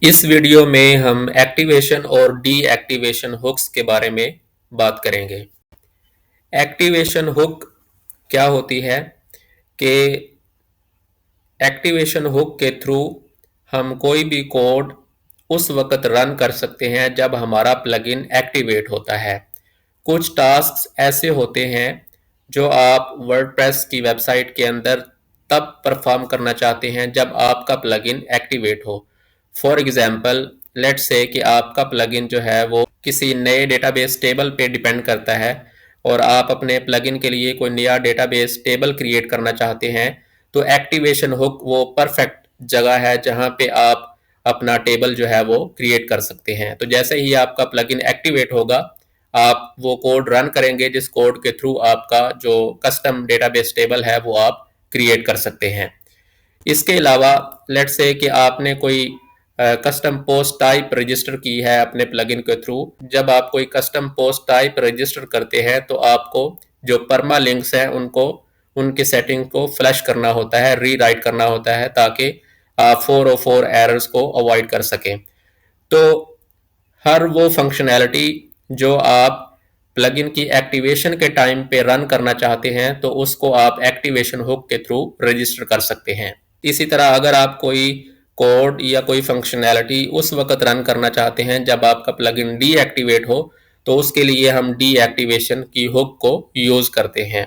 इस वीडियो में हम एक्टिवेशन और डीएक्टिवेशन हुक्स के बारे में बात करेंगे। एक्टिवेशन हुक क्या होती है कि एक्टिवेशन हुक के थ्रू हम कोई भी कोड उस वक्त रन कर सकते हैं जब हमारा प्लगइन एक्टिवेट होता है। कुछ टास्क्स ऐसे होते हैं जो आप वर्डप्रेस की वेबसाइट के अंदर तब परफॉर्म करना चाहते हैं जब आपका प्लगइन एक्टिवेट हो। फॉर एग्जांपल, लेट्स से कि आपका प्लगइन जो है वो किसी नए डेटाबेस टेबल पे डिपेंड करता है और आप अपने प्लगइन के लिए कोई नया डेटाबेस टेबल क्रिएट करना चाहते हैं, तो एक्टिवेशन हुक वो परफेक्ट जगह है जहां पे आप अपना टेबल जो है वो क्रिएट कर सकते हैं। तो जैसे ही आपका प्लगइन एक्टिवेट होगा, आप वो कोड रन करेंगे जिस कोड के थ्रू आपका जो कस्टम डेटाबेस टेबल है वो आप क्रिएट कर सकते हैं। इसके अलावा लेट्स से कि आपने कोई कस्टम पोस्ट टाइप रजिस्टर की है अपने प्लगइन के थ्रू। जब आप कोई कस्टम पोस्ट टाइप रजिस्टर करते हैं तो आपको जो परमा लिंक्स हैं उनको उनकी सेटिंग को फ्लश करना होता है, रीराइट करना होता है, ताकि आप 404 एरर्स को अवॉइड कर सकें। तो हर वो फंक्शनैलिटी जो आप प्लगइन की एक्टिवेशन के टाइम पे रन करना चाहते हैं तो उसको आप एक्टिवेशन हुक के थ्रू रजिस्टर कर सकते हैं। इसी तरह अगर आप कोई कोड या कोई फंक्शनैलिटी उस वक्त रन करना चाहते हैं जब आपका प्लगइन डीएक्टिवेट हो, तो उसके लिए हम डीएक्टिवेशन की हुक को यूज करते हैं।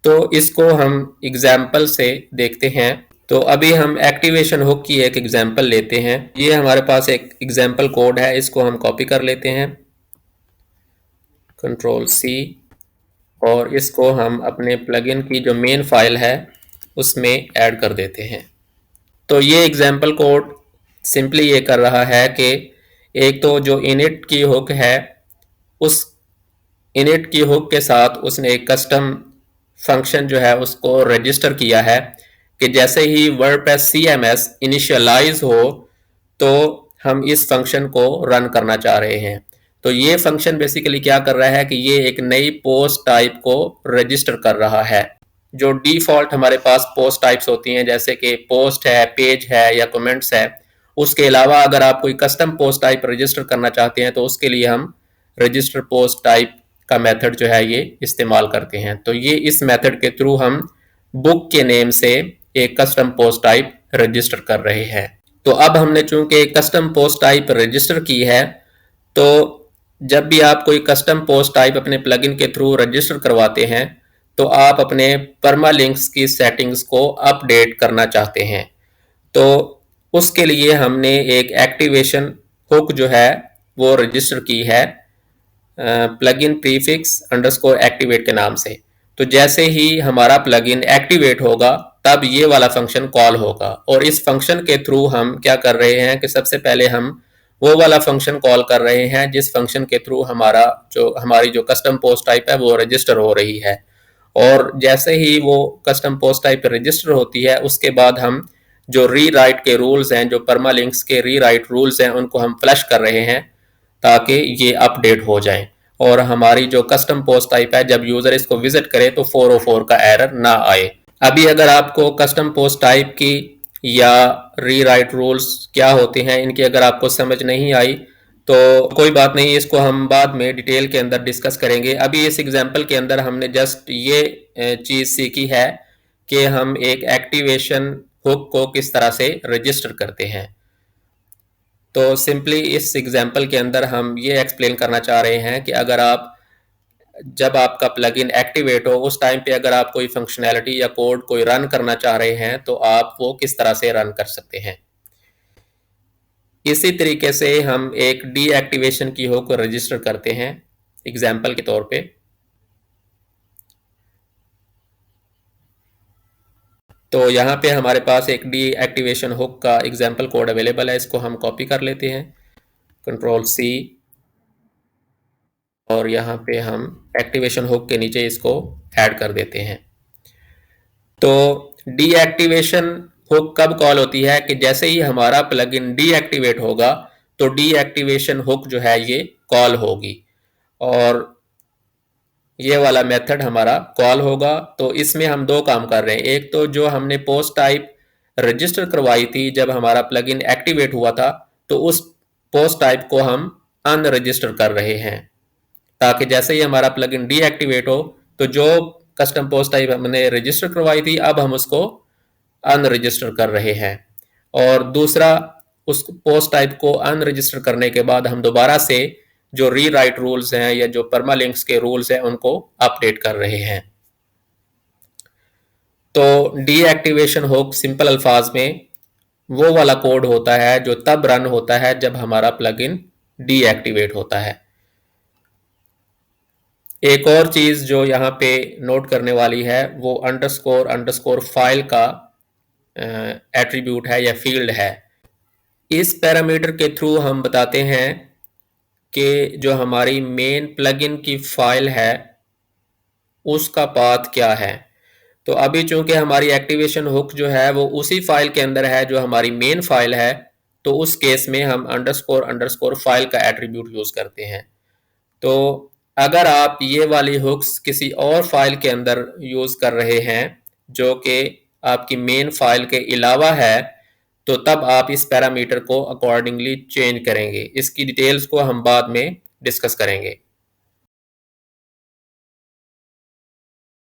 तो इसको हम एग्जाम्पल से देखते हैं। तो अभी हम एक्टिवेशन हुक की एक एग्जाम्पल लेते हैं। ये हमारे पास एक एग्जाम्पल कोड है, इसको हम कॉपी कर लेते हैं, कंट्रोल सी, और इसको हम अपने प्लगइन की जो मेन फाइल है उसमें ऐड कर देते हैं। तो ये एग्जाम्पल कोड सिंपली ये कर रहा है कि एक तो जो इनिट की हुक है, उस इनिट की हुक के साथ उसने एक कस्टम फंक्शन जो है उसको रजिस्टर किया है कि जैसे ही वर्डप्रेस सीएमएस इनिशियलाइज हो तो हम इस फंक्शन को रन करना चाह रहे हैं। तो ये फंक्शन बेसिकली क्या कर रहा है कि ये एक नई पोस्ट टाइप को रजिस्टर कर रहा है। जो डिफॉल्ट हमारे पास पोस्ट टाइप्स होती हैं जैसे कि पोस्ट है, पेज है या कमेंट्स है, उसके अलावा अगर आप कोई कस्टम पोस्ट टाइप रजिस्टर करना चाहते हैं तो उसके लिए हम रजिस्टर पोस्ट टाइप का मेथड जो है ये इस्तेमाल करते हैं। तो ये इस मेथड के थ्रू हम बुक के नेम से एक कस्टम पोस्ट टाइप रजिस्टर कर रहे हैं। तो अब हमने चूंकि कस्टम पोस्ट टाइप रजिस्टर की है, तो जब भी आप कोई कस्टम पोस्ट टाइप अपने प्लगइन के थ्रू रजिस्टर करवाते हैं तो आप अपने परमालिंक्स की सेटिंग्स को अपडेट करना चाहते हैं। तो उसके लिए हमने एक एक्टिवेशन हुक जो है वो रजिस्टर की है प्लगइन प्रीफिक्स अंडरस्कोर एक्टिवेट के नाम से। तो जैसे ही हमारा प्लगइन एक्टिवेट होगा तब ये वाला फंक्शन कॉल होगा, और इस फंक्शन के थ्रू हम क्या कर रहे हैं कि सबसे पहले हम वो वाला फंक्शन कॉल कर रहे हैं जिस फंक्शन के थ्रू हमारी जो कस्टम पोस्ट टाइप है वो रजिस्टर हो रही है। और जैसे ही वो कस्टम पोस्ट टाइप रजिस्टर होती है उसके बाद हम जो रीराइट के रूल्स हैं, जो परमालिंक्स के रीराइट रूल्स हैं, उनको हम फ्लश कर रहे हैं ताकि ये अपडेट हो जाए और हमारी जो कस्टम पोस्ट टाइप है जब यूजर इसको विजिट करे तो 404 का एरर ना आए। अभी अगर आपको कस्टम पोस्ट टाइप की या रीराइट रूल्स क्या होते हैं इनकी अगर आपको समझ नहीं आई तो कोई बात नहीं, इसको हम बाद में डिटेल के अंदर डिस्कस करेंगे। अभी इस एग्जांपल के अंदर हमने जस्ट ये चीज सीखी है कि हम एक एक्टिवेशन हुक को किस तरह से रजिस्टर करते हैं। तो सिंपली इस एग्जांपल के अंदर हम ये एक्सप्लेन करना चाह रहे हैं कि अगर आप जब आपका प्लगइन एक्टिवेट हो उस टाइम पे अगर आप कोई फंक्शनैलिटी या कोड कोई रन करना चाह रहे हैं तो आप वो किस तरह से रन कर सकते हैं। इसी तरीके से हम एक डीएक्टिवेशन की हुक को रजिस्टर करते हैं एग्जाम्पल के तौर पे। तो यहाँ पे हमारे पास एक डीएक्टिवेशन हुक का एग्जाम्पल कोड अवेलेबल है, इसको हम कॉपी कर लेते हैं, कंट्रोल सी, और यहाँ पे हम एक्टिवेशन हुक के नीचे इसको ऐड कर देते हैं। तो डीएक्टिवेशन हुक कब कॉल होती है कि जैसे ही हमारा प्लगइन डीएक्टिवेट होगा तो डीएक्टिवेशन हुक जो है ये कॉल होगी और ये वाला मेथड हमारा कॉल होगा। तो इसमें हम दो काम कर रहे हैं, एक तो जो हमने पोस्ट टाइप रजिस्टर करवाई थी जब हमारा प्लगइन एक्टिवेट हुआ था तो उस पोस्ट टाइप को हम अनरजिस्टर कर रहे हैं, ताकि जैसे ही हमारा प्लगइन डीएक्टिवेट हो तो जो कस्टम पोस्ट टाइप हमने रजिस्टर करवाई थी अब हम उसको अनरजिस्टर कर रहे हैं। और दूसरा, उस पोस्ट टाइप को अनरजिस्टर करने के बाद हम दोबारा से जो रीराइट रूल्स हैं या जो परमालिंक्स के रूल्स हैं उनको अपडेट कर रहे हैं। तो डीएक्टिवेशन हुक सिंपल अल्फाज में वो वाला कोड होता है जो तब रन होता है जब हमारा प्लगइन डीएक्टिवेट होता है। एक और चीज जो यहाँ पे नोट करने वाली है वो अंडरस्कोर अंडरस्कोर फाइल का एट्रीब्यूट है या फील्ड है। इस पैरामीटर के थ्रू हम बताते हैं कि जो हमारी मेन प्लगइन की फाइल है उसका पाथ क्या है। तो अभी चूंकि हमारी एक्टिवेशन हुक जो है वो उसी फाइल के अंदर है जो हमारी मेन फाइल है, तो उस केस में हम अंडरस्कोर अंडरस्कोर फाइल का एट्रीब्यूट यूज करते हैं। तो अगर आप ये वाली हुक्स किसी और फाइल के अंदर यूज कर रहे हैं जो कि आपकी मेन फाइल के अलावा है, तो तब आप इस पैरामीटर को अकॉर्डिंगली चेंज करेंगे। इसकी डिटेल्स को हम बाद में डिस्कस करेंगे।